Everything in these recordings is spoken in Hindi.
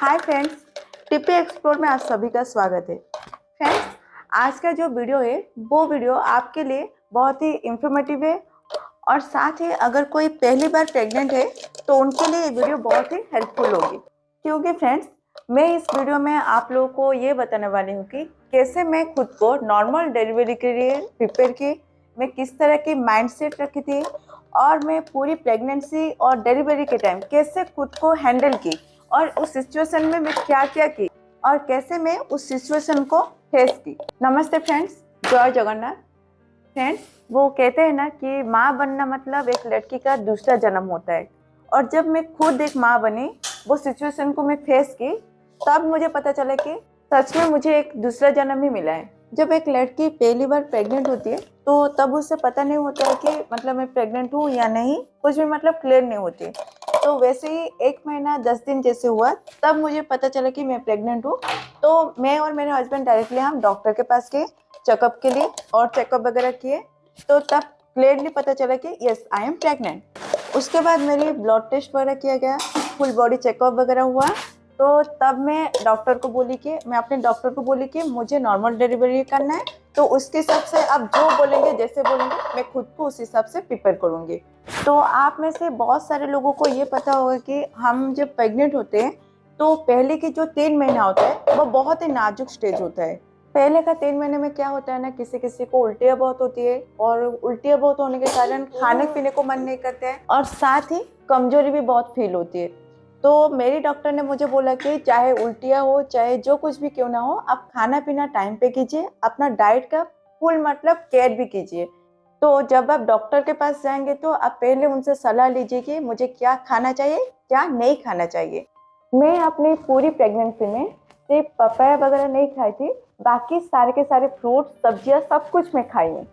हाय फ्रेंड्स, टिपी एक्सप्लोर में आप सभी का स्वागत है। फ्रेंड्स, आज का जो वीडियो है वो वीडियो आपके लिए बहुत ही इंफॉर्मेटिव है और साथ ही अगर कोई पहली बार प्रेग्नेंट है तो उनके लिए ये वीडियो बहुत ही हेल्पफुल होगी। क्योंकि फ्रेंड्स, मैं इस वीडियो में आप लोगों को ये बताने वाली हूँ कि कैसे मैं खुद को नॉर्मल डिलीवरी के लिए प्रिपेयर की, मैं किस तरह की माइंडसेट रखी थी और मैं पूरी प्रेगनेंसी और डिलीवरी के टाइम कैसे खुद को हैंडल की और उस सिचुएशन में मैं क्या क्या की और कैसे मैं उस सिचुएशन को फेस की। नमस्ते फ्रेंड्स, जय जगन्नाथ। फ्रेंड्स, वो कहते हैं ना कि माँ बनना मतलब एक लड़की का दूसरा जन्म होता है, और जब मैं खुद एक माँ बनी, वो सिचुएशन को मैं फेस की, तब मुझे पता चला कि सच में मुझे एक दूसरा जन्म ही मिला है। जब एक लड़की पहली बार प्रेग्नेंट होती है तो तब उसे पता नहीं होता है कि मतलब मैं प्रेग्नेंट हूँ या नहीं, कुछ भी मतलब क्लियर नहीं होती। तो वैसे ही 1 महीना 10 दिन जैसे हुआ, तब मुझे पता चला कि मैं प्रेग्नेंट हूँ। तो मैं और मेरे हस्बैंड डायरेक्टली हम डॉक्टर के पास गए चेकअप के लिए और चेकअप वगैरह किए। तो तब क्लियरली पता चला कि यस, आई एम प्रेग्नेंट। उसके बाद मेरी ब्लड टेस्ट वगैरह किया गया, फुल बॉडी चेकअप वगैरह हुआ। तो तब मैं अपने डॉक्टर को बोली कि मुझे नॉर्मल डिलीवरी करना है। तो उसके हिसाब से आप जो बोलेंगे, जैसे बोलेंगे, मैं खुद को उस हिसाब से प्रिपेयर करूँगी। तो आप में से बहुत सारे लोगों को ये पता होगा कि हम जब प्रेग्नेंट होते हैं तो पहले के जो 3 महीना होता है वो बहुत ही नाजुक स्टेज होता है। पहले का 3 महीने में क्या होता है ना, किसी किसी को उल्टियाँ बहुत होती है और उल्टियाँ बहुत होने के कारण खाने पीने को मन नहीं करते हैं और साथ ही कमजोरी भी बहुत फील होती है। तो मेरी डॉक्टर ने मुझे बोला कि चाहे उल्टियाँ हो, चाहे जो कुछ भी क्यों ना हो, आप खाना पीना टाइम पे कीजिए, अपना डाइट का फुल मतलब केयर भी कीजिए। तो जब आप डॉक्टर के पास जाएंगे तो आप पहले उनसे सलाह लीजिए कि मुझे क्या खाना चाहिए, क्या नहीं खाना चाहिए। मैं अपनी पूरी प्रेगनेंसी में सिर्फ पपाया वगैरह नहीं खाई थी, बाकी सारे के सारे फ्रूट, सब्जियां सब कुछ मैं खाई हूँ।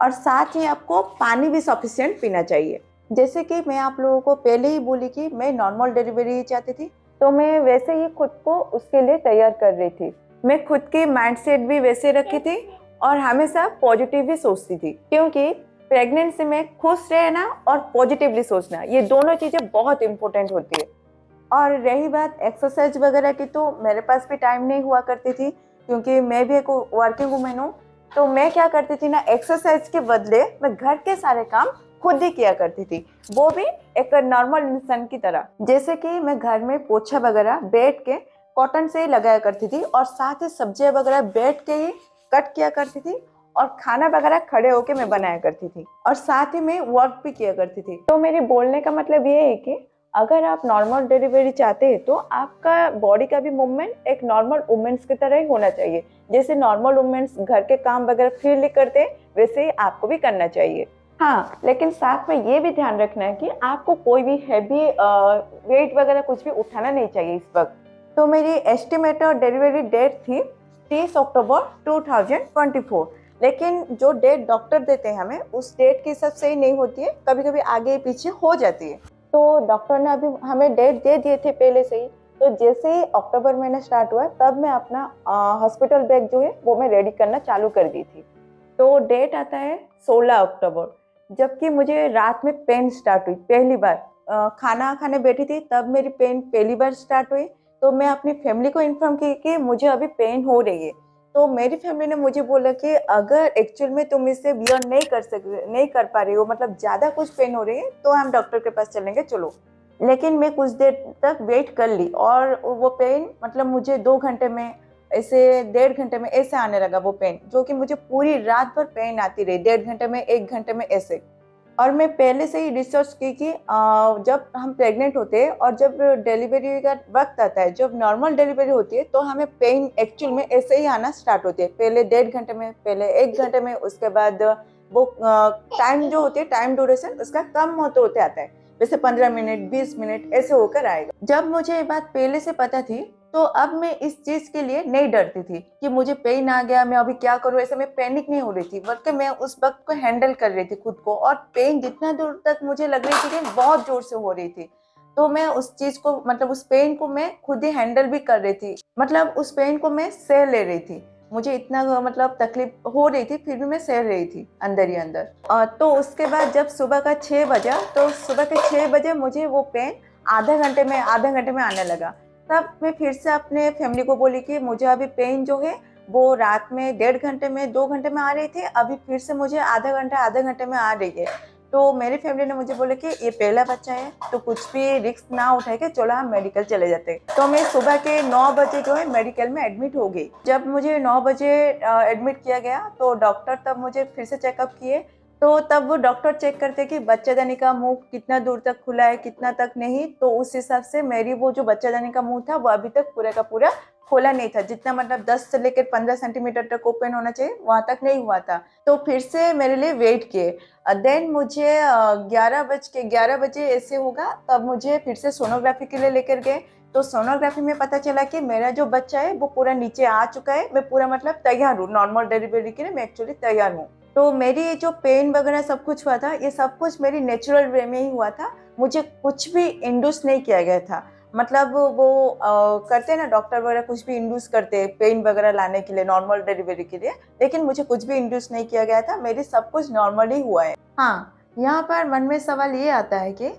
और साथ ही आपको पानी भी सफिशिएंट पीना चाहिए। जैसे कि मैं आप लोगों को पहले ही बोली कि मैं नॉर्मल डिलीवरी चाहती थी, तो मैं वैसे ही खुद को उसके लिए तैयार कर रही थी। मैं खुद की माइंडसेट भी वैसे रखी थी और हमेशा पॉजिटिव ही सोचती थी, क्योंकि प्रेगनेंसी में खुश रहना और पॉजिटिवली सोचना, ये दोनों चीज़ें बहुत इंपॉर्टेंट होती है। और रही बात एक्सरसाइज वगैरह की, तो मेरे पास भी टाइम नहीं हुआ करती थी, क्योंकि मैं भी एक वर्किंग वूमेन हूँ। तो मैं क्या करती थी ना, एक्सरसाइज के बदले मैं घर के सारे काम खुद ही किया करती थी, वो भी एक नॉर्मल इंसान की तरह। जैसे कि मैं घर में पोछा वगैरह बैठ के कॉटन से ही लगाया करती थी और साथ ही सब्जियां वगैरह बैठ के ही कट किया करती थी और खाना वगैरह खड़े होके मैं बनाया करती थी और साथ ही मैं वर्क भी किया करती थी। तो मेरे बोलने का मतलब ये है कि अगर आप नॉर्मल डिलीवरी चाहते हैं तो आपका बॉडी का भी मूवमेंट एक नॉर्मल वुमेन्स की तरह ही होना चाहिए। जैसे नॉर्मल वुमेन्स घर के काम वगैरह फ्रीली करते हैं, वैसे ही आपको भी करना चाहिए। हाँ, लेकिन साथ में ये भी ध्यान रखना है कि आपको कोई भी हैवी वेट वगैरह कुछ भी उठाना नहीं चाहिए इस वक्त। तो मेरी एस्टिमेटेड डिलीवरी डेट थी 30 अक्टूबर 2024, लेकिन जो डेट डॉक्टर देते हैं हमें, उस डेट के हिसाब से ही नहीं होती है, कभी कभी आगे पीछे हो जाती है। तो डॉक्टर ने अभी हमें डेट दे दिए थे पहले से ही। तो जैसे ही अक्टूबर महीना स्टार्ट हुआ, तब मैं अपना हॉस्पिटल बैग जो है वो मैं रेडी करना चालू कर दी थी। तो डेट आता है 16 अक्टूबर, जबकि मुझे रात में पेन स्टार्ट हुई पहली बार। खाना खाने बैठी थी तब मेरी पेन पहली बार स्टार्ट हुई। तो मैं अपनी फैमिली को इन्फॉर्म की कि मुझे अभी पेन हो रही है। तो मेरी फैमिली ने मुझे बोला कि अगर एक्चुअल में तुम इसे बियर नहीं कर पा रही हो, मतलब ज़्यादा कुछ पेन हो रही है, तो हम डॉक्टर के पास चलेंगे, चलो। लेकिन मैं कुछ देर तक वेट कर ली और वो पेन मतलब मुझे 2 घंटे में, ऐसे 1.5 घंटे में ऐसे आने लगा वो पेन, जो कि मुझे पूरी रात भर पेन आती रही, 1.5 घंटे में, 1 घंटे में ऐसे। और मैं पहले से ही रिसर्च की कि जब हम प्रेग्नेंट होते हैं और जब डिलीवरी का वक्त आता है, जब नॉर्मल डिलीवरी होती है, तो हमें पेन एक्चुअल में ऐसे ही आना स्टार्ट होती है, पहले 1.5 घंटे में, पहले 1 घंटे में, उसके बाद वो टाइम जो होती है, टाइम ड्यूरेशन उसका कम होते होते आता है, जैसे 15 मिनट, 20 मिनट ऐसे होकर आएगा। जब मुझे ये बात पहले से पता थी, तो अब मैं इस चीज के लिए नहीं डरती थी कि मुझे पेन आ गया, मैं अभी क्या करूँ, ऐसे मैं पैनिक नहीं हो रही थी, बल्कि मैं उस वक्त को हैंडल कर रही थी खुद को। और पेन जितना दूर तक मुझे लग रही थी कि बहुत जोर से हो रही थी, तो मैं उस चीज को, मतलब उस पेन को मैं खुद ही हैंडल भी कर रही थी, मतलब उस पेन को मैं सह ले रही थी। मुझे इतना मतलब तकलीफ हो रही थी, फिर भी मैं सह रही थी अंदर ही अंदर। तो उसके बाद जब सुबह का 6 बजा, तो सुबह के 6 बजे मुझे वो पेन आधे घंटे में आने लगा। तब मैं फिर से अपने फैमिली को बोली कि मुझे अभी पेन जो है वो रात में 1.5 घंटे में 2 घंटे में आ रही थी, अभी फिर से मुझे आधे घंटे में आ रही है। तो मेरी फैमिली ने मुझे बोला कि ये पहला बच्चा है तो कुछ भी रिस्क ना उठाए के चलो हम मेडिकल चले जाते हैं। तो मैं सुबह के 9 बजे जो है मेडिकल में एडमिट हो गई। जब मुझे 9 बजे एडमिट किया गया तो डॉक्टर तब मुझे फिर से चेकअप किए। तो तब वो डॉक्टर चेक करते कि बच्चादानी का मुंह कितना दूर तक खुला है कितना तक नहीं। तो उस हिसाब से मेरी वो जो बच्चादानी का मुंह था वो अभी तक पूरा का पूरा खोला नहीं था, जितना मतलब 10 से लेकर 15 सेंटीमीटर तक ओपन होना चाहिए वहां तक नहीं हुआ था। तो फिर से मेरे लिए वेट किए। देन मुझे 11 बजे ऐसे होगा तब मुझे फिर से सोनोग्राफी के लिए लेकर गए। तो सोनोग्राफी में पता चला कि मेरा जो बच्चा है वो पूरा नीचे आ चुका है, मैं पूरा मतलब तैयार हूँ नॉर्मल डिलीवरी के लिए, मैं एक्चुअली तैयार हूँ। तो मेरी जो पेन वगैरह सब कुछ हुआ था ये सब कुछ मेरी नेचुरल वे में ही हुआ था, मुझे कुछ भी इंड्यूस नहीं किया गया था। मतलब वो करते हैं ना डॉक्टर वगैरह कुछ भी इंड्यूस करते हैं पेन वगैरह लाने के लिए नॉर्मल डिलीवरी के लिए, लेकिन मुझे कुछ भी इंड्यूस नहीं किया गया था, मेरी सब कुछ नॉर्मली हुआ है। हाँ, यहाँ पर मन में सवाल ये आता है कि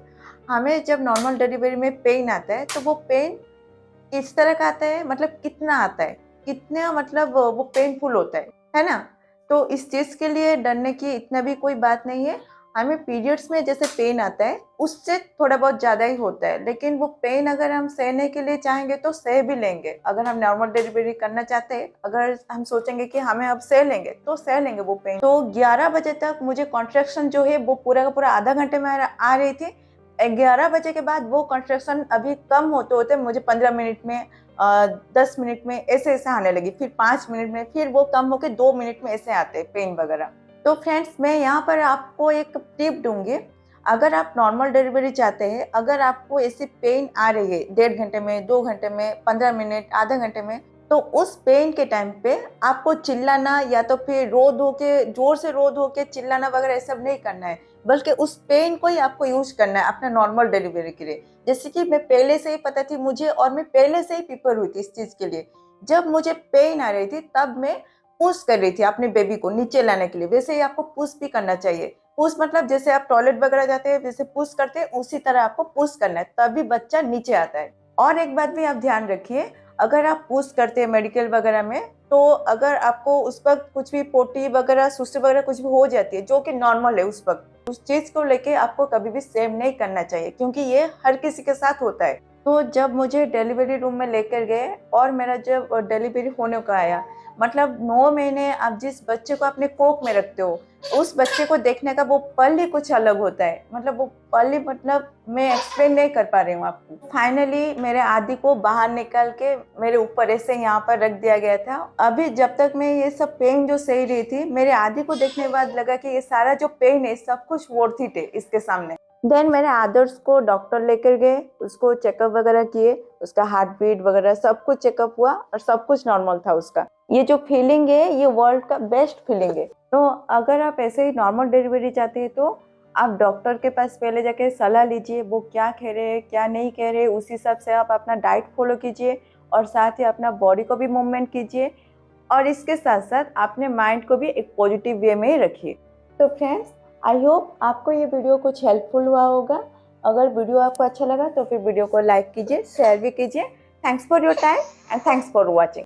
हमें जब नॉर्मल डिलीवरी में पेन आता है तो वो पेन किस तरह का आता है, मतलब कितना आता है, कितना मतलब वो पेनफुल होता है ना। तो इस चीज़ के लिए डरने की इतना भी कोई बात नहीं है। हमें पीरियड्स में जैसे पेन आता है उससे थोड़ा बहुत ज़्यादा ही होता है, लेकिन वो पेन अगर हम सहने के लिए चाहेंगे तो सह भी लेंगे। अगर हम नॉर्मल डिलीवरी करना चाहते हैं, अगर हम सोचेंगे कि हमें अब सह लेंगे तो सह लेंगे वो पेन। तो 11 बजे तक मुझे कॉन्ट्रैक्शन जो है वो पूरा का पूरा आधा घंटे में आ रही थी। 11 बजे के बाद वो कॉन्ट्रैक्शन अभी कम होते होते मुझे 15 मिनट में 10 मिनट में ऐसे ऐसे आने लगी, फिर 5 मिनट में, फिर वो कम होकर 2 मिनट में ऐसे आते हैं पेन वगैरह। तो फ्रेंड्स मैं यहाँ पर आपको एक टिप दूंगी। अगर आप नॉर्मल डिलीवरी चाहते हैं, अगर आपको ऐसी पेन आ रही है 1.5 घंटे में 2 घंटे में 15 मिनट आधे घंटे में, तो उस पेन के टाइम पे आपको चिल्लाना या तो फिर रो धो के जोर से रो धो के चिल्लाना वगैरह ये सब नहीं करना है, बल्कि उस पेन को ही आपको यूज करना है अपना नॉर्मल डिलीवरी के लिए। जैसे कि मैं पहले से ही पता थी मुझे और मैं पहले से ही प्रिपेयर हुई थी इस चीज के लिए। जब मुझे पेन आ रही थी तब मैं पुश कर रही थी अपने बेबी को नीचे लाने के लिए। वैसे ही आपको पुश भी करना चाहिए। पुश मतलब जैसे आप टॉयलेट वगैरह जाते हैं वैसे पुश करते हैं, उसी तरह आपको पुश करना है तभी बच्चा नीचे आता है। और एक बात भी आप ध्यान रखिए, अगर आप पुश करते हैं मेडिकल वगैरह में तो अगर आपको उस वक्त कुछ भी पोटी वगैरह सुस्ती वगैरह कुछ भी हो जाती है जो कि नॉर्मल है उस वक्त, उस चीज को लेके आपको कभी भी सेम नहीं करना चाहिए, क्योंकि ये हर किसी के साथ होता है। तो जब मुझे डिलीवरी रूम में लेकर गए और मेरा जब डिलीवरी होने का आया, मतलब 9 महीने आप जिस बच्चे को अपने कोख में रखते हो उस बच्चे को देखने का वो पल ही कुछ अलग होता है। मतलब वो पल ही मतलब मैं एक्सप्लेन नहीं कर पा रही हूँ आपको। फाइनली मेरे आदि को बाहर निकाल के मेरे ऊपर ऐसे यहाँ पर रख दिया गया था। अभी जब तक मैं ये सब पेन जो सही रही थी, मेरे आदि को देखने के बाद लगा कि ये सारा जो पेन है सब कुछ वर्थ इट है इसके सामने। देन मेरे आदर्श को डॉक्टर लेकर गए, उसको चेकअप वगैरह किए, उसका हार्ट बीट वगैरह सब कुछ चेकअप हुआ और सब कुछ नॉर्मल था उसका। ये जो फीलिंग है ये वर्ल्ड का बेस्ट फीलिंग है। तो अगर आप ऐसे ही नॉर्मल डिलीवरी चाहते हैं तो आप डॉक्टर के पास पहले जाके सलाह लीजिए, वो क्या कह रहे हैं क्या नहीं कह रहे, उस हिसाब से आप अपना डाइट फॉलो कीजिए और साथ ही अपना बॉडी को भी मूवमेंट कीजिए और इसके साथ साथ अपने माइंड को भी एक पॉजिटिव वे में ही रखिए। तो फ्रेंड्स आई होप आपको ये वीडियो कुछ हेल्पफुल हुआ होगा। अगर वीडियो आपको अच्छा लगा तो फिर वीडियो को लाइक कीजिए, शेयर भी कीजिए। Thanks for your time and thanks for watching.